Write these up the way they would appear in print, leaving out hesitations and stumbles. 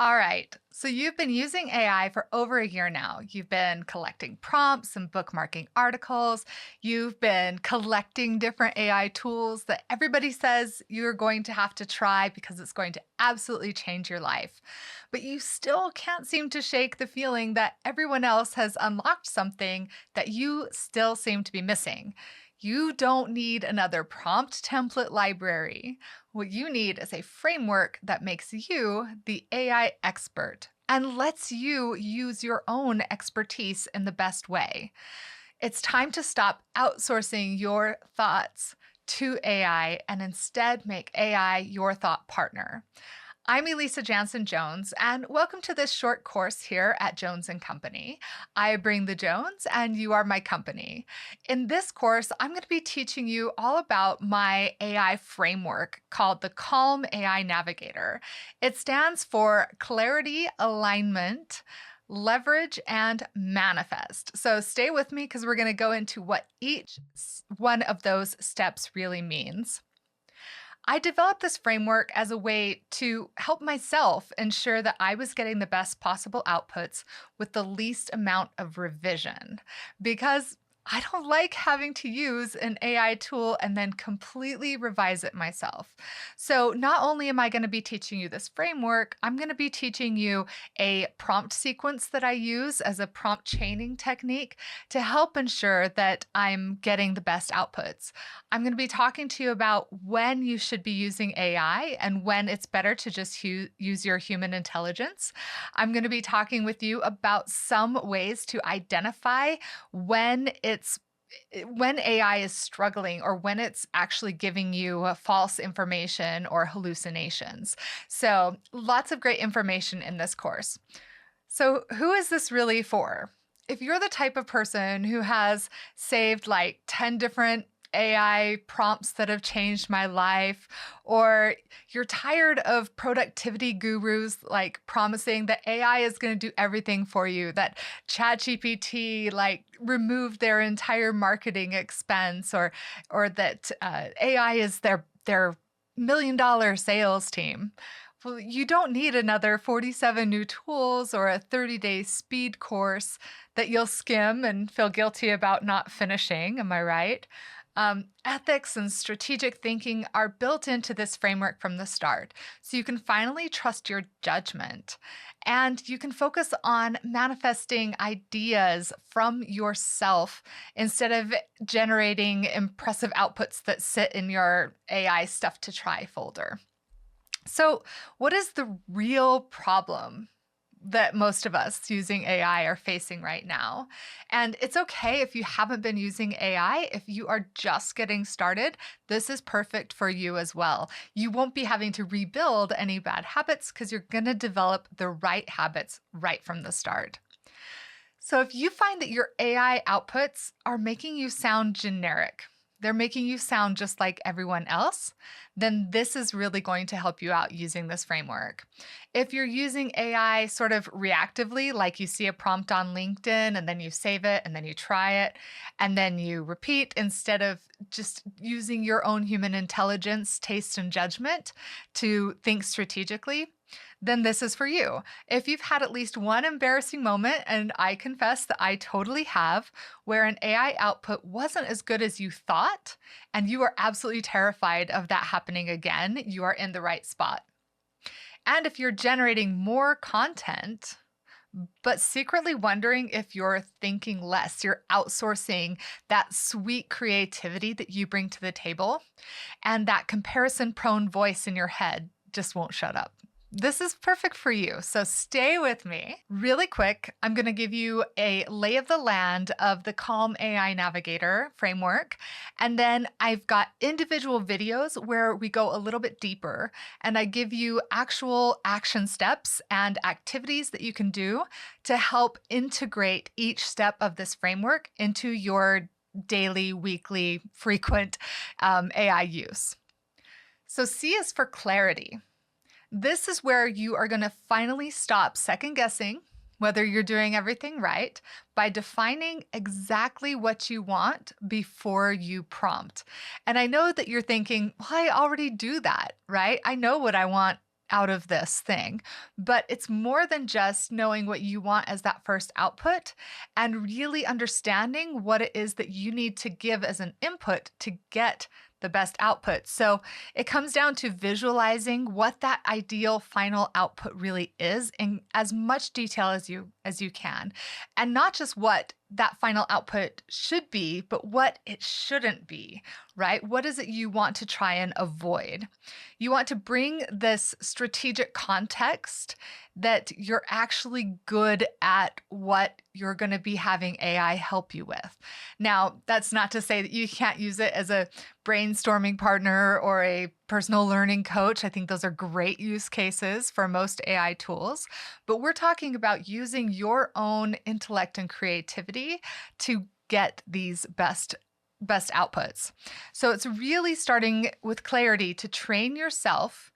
All right. So you've been using AI for over a year now. You've been collecting prompts and bookmarking articles. You've been collecting different AI tools that everybody says you're going to have to try because it's going to absolutely change your life. But you still can't seem to shake the feeling that everyone else has unlocked something that you still seem to be missing. You don't need another prompt template library. What you need is a framework that makes you the AI expert and lets you use your own expertise in the best way. It's time to stop outsourcing your thoughts to AI and instead make AI your thought partner. I'm Elisa Janson Jones, and welcome to this short course here at Jones and Company. I bring the Jones, and you are my company. In this course, I'm going to be teaching you all about my AI framework called the C.A.L.M AI Navigator. It stands for Clarity, Alignment, Leverage, and Manifest. So stay with me because we're going to go into what each one of those steps really means. I developed this framework as a way to help myself ensure that I was getting the best possible outputs with the least amount of revision because I don't like having to use an AI tool and then completely revise it myself. So, not only am I going to be teaching you this framework, I'm going to be teaching you a prompt sequence that I use as a prompt chaining technique to help ensure that I'm getting the best outputs. I'm going to be talking to you about when you should be using AI and when it's better to just use your human intelligence. I'm going to be talking with you about some ways to identify when AI is struggling or when it's actually giving you false information or hallucinations. So, lots of great information in this course. So, who is this really for? If you're the type of person who has saved like 10 different AI prompts that have changed my life, or you're tired of productivity gurus like promising that AI is going to do everything for you, that ChatGPT like removed their entire marketing expense, or that AI is their $1 million sales team. Well, you don't need another 47 new tools or a 30-day speed course that you'll skim and feel guilty about not finishing. Am I right? Ethics and strategic thinking are built into this framework from the start, so you can finally trust your judgment. And you can focus on manifesting ideas from yourself instead of generating impressive outputs that sit in your AI stuff to try folder. So, what is the real problem that most of us using AI are facing right now? And it's okay if you haven't been using AI. If you are just getting started, this is perfect for you as well. You won't be having to rebuild any bad habits because you're going to develop the right habits right from the start. So, if you find that your AI outputs are making you sound generic, they're making you sound just like everyone else, then this is really going to help you out using this framework. If you're using AI sort of reactively, like you see a prompt on LinkedIn and then you save it and then you try it and then you repeat instead of just using your own human intelligence, taste, and judgment to think strategically, then this is for you. If you've had at least one embarrassing moment, and I confess that I totally have, where an AI output wasn't as good as you thought, and you are absolutely terrified of that happening again, you are in the right spot. And if you're generating more content, but secretly wondering if you're thinking less, you're outsourcing that sweet creativity that you bring to the table, and that comparison prone voice in your head just won't shut up. This is perfect for you, so stay with me. Really quick, I'm going to give you a lay of the land of the C.A.L.M AI Navigator framework, and then I've got individual videos where we go a little bit deeper, and I give you actual action steps and activities that you can do to help integrate each step of this framework into your daily, weekly, frequent AI use. So C is for clarity. This is where you are going to finally stop second guessing whether you're doing everything right by defining exactly what you want before you prompt. And I know that you're thinking, well, I already do that, right? I know what I want out of this thing. But it's more than just knowing what you want as that first output and really understanding what it is that you need to give as an input to get the best output. So it comes down to visualizing what that ideal final output really is in as much detail as you can. And not just what that final output should be, but what it shouldn't be, right? What is it you want to try and avoid? You want to bring this strategic context that you're actually good at what you're going to be having AI help you with. Now, that's not to say that you can't use it as a brainstorming partner or a personal learning coach. I think those are great use cases for most AI tools, but we're talking about using your own intellect and creativity to get these best outputs. So it's really starting with clarity to train yourself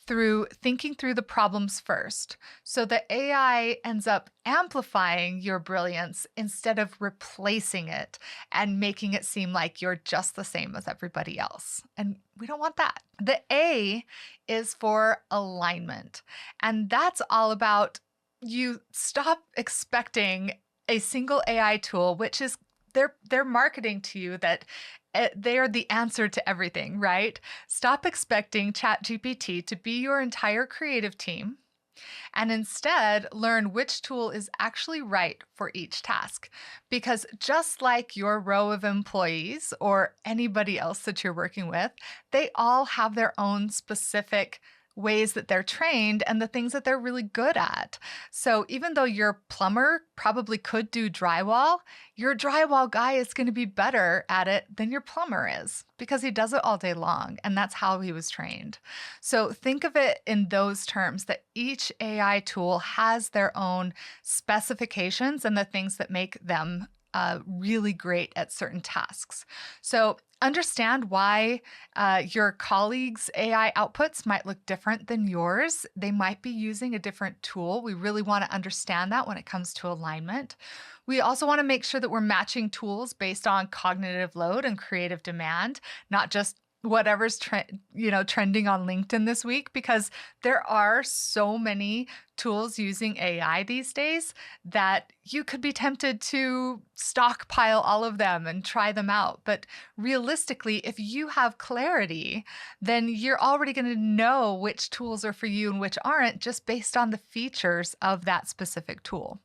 through thinking through the problems first, so that AI ends up amplifying your brilliance instead of replacing it and making it seem like you're just the same as everybody else. And we don't want that. The A is for alignment. And that's all about you stop expecting a single AI tool, which is they're marketing to you that they are the answer to everything, right? Stop expecting ChatGPT to be your entire creative team and instead learn which tool is actually right for each task. Because just like your row of employees or anybody else that you're working with, they all have their own specific ways that they're trained and the things that they're really good at. So even though your plumber probably could do drywall, your drywall guy is going to be better at it than your plumber is because he does it all day long and that's how he was trained. So think of it in those terms, that each AI tool has their own specifications and the things that make them really great at certain tasks. So understand why your colleagues' AI outputs might look different than yours. They might be using a different tool. We really want to understand that when it comes to alignment. We also want to make sure that we're matching tools based on cognitive load and creative demand, not just whatever's trending on LinkedIn this week, because there are so many tools using AI these days that you could be tempted to stockpile all of them and try them out. But realistically, if you have clarity, then you're already going to know which tools are for you and which aren't, just based on the features of that specific tool.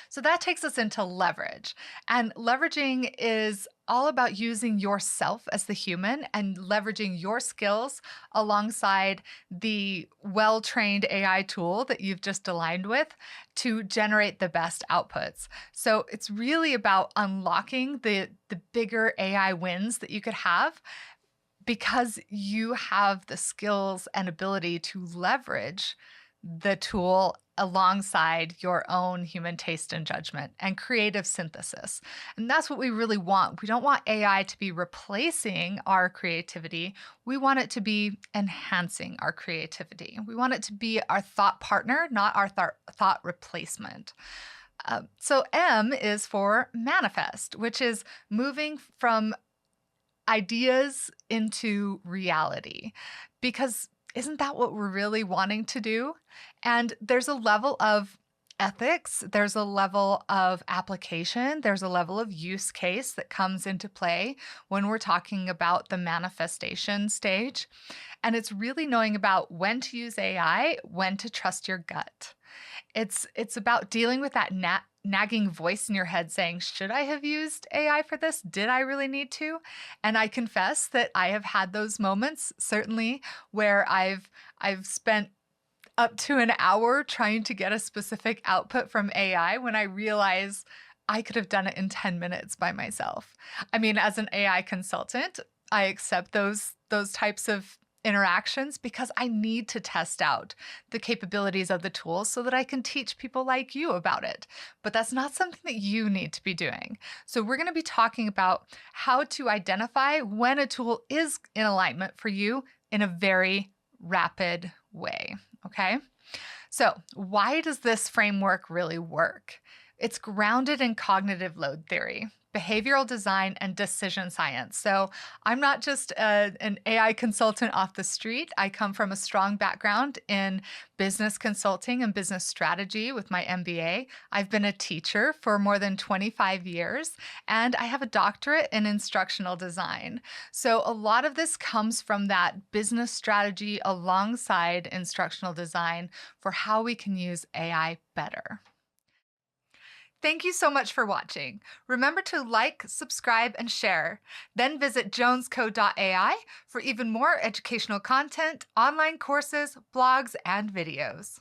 So that takes us into leverage. And leveraging is all about using yourself as the human and leveraging your skills alongside the well-trained AI tool that you've just aligned with to generate the best outputs. So it's really about unlocking the bigger AI wins that you could have because you have the skills and ability to leverage the tool alongside your own human taste and judgment and creative synthesis. And that's what we really want. We don't want AI to be replacing our creativity. We want it to be enhancing our creativity. We want it to be our thought partner, not our thought replacement. So M is for manifest, which is moving from ideas into reality. Because isn't that what we're really wanting to do? And there's a level of ethics, there's a level of application, there's a level of use case that comes into play when we're talking about the manifestation stage. And it's really knowing about when to use AI, when to trust your gut. It's about dealing with that nagging voice in your head saying, should I have used AI for this? Did I really need to? And I confess that I have had those moments, certainly, where I've spent up to an hour trying to get a specific output from AI when I realize I could have done it in 10 minutes by myself. I mean, as an AI consultant, I accept those types of interactions because I need to test out the capabilities of the tool so that I can teach people like you about it. But that's not something that you need to be doing. So we're going to be talking about how to identify when a tool is in alignment for you in a very rapid way. Okay? So why does this framework really work? It's grounded in cognitive load theory. behavioral design, and decision science. So I'm not just an AI consultant off the street. I come from a strong background in business consulting and business strategy with my MBA. I've been a teacher for more than 25 years, and I have a doctorate in instructional design. So a lot of this comes from that business strategy alongside instructional design for how we can use AI better. Thank you so much for watching. Remember to like, subscribe, and share. Then visit jonesco.ai for even more educational content, online courses, blogs, and videos.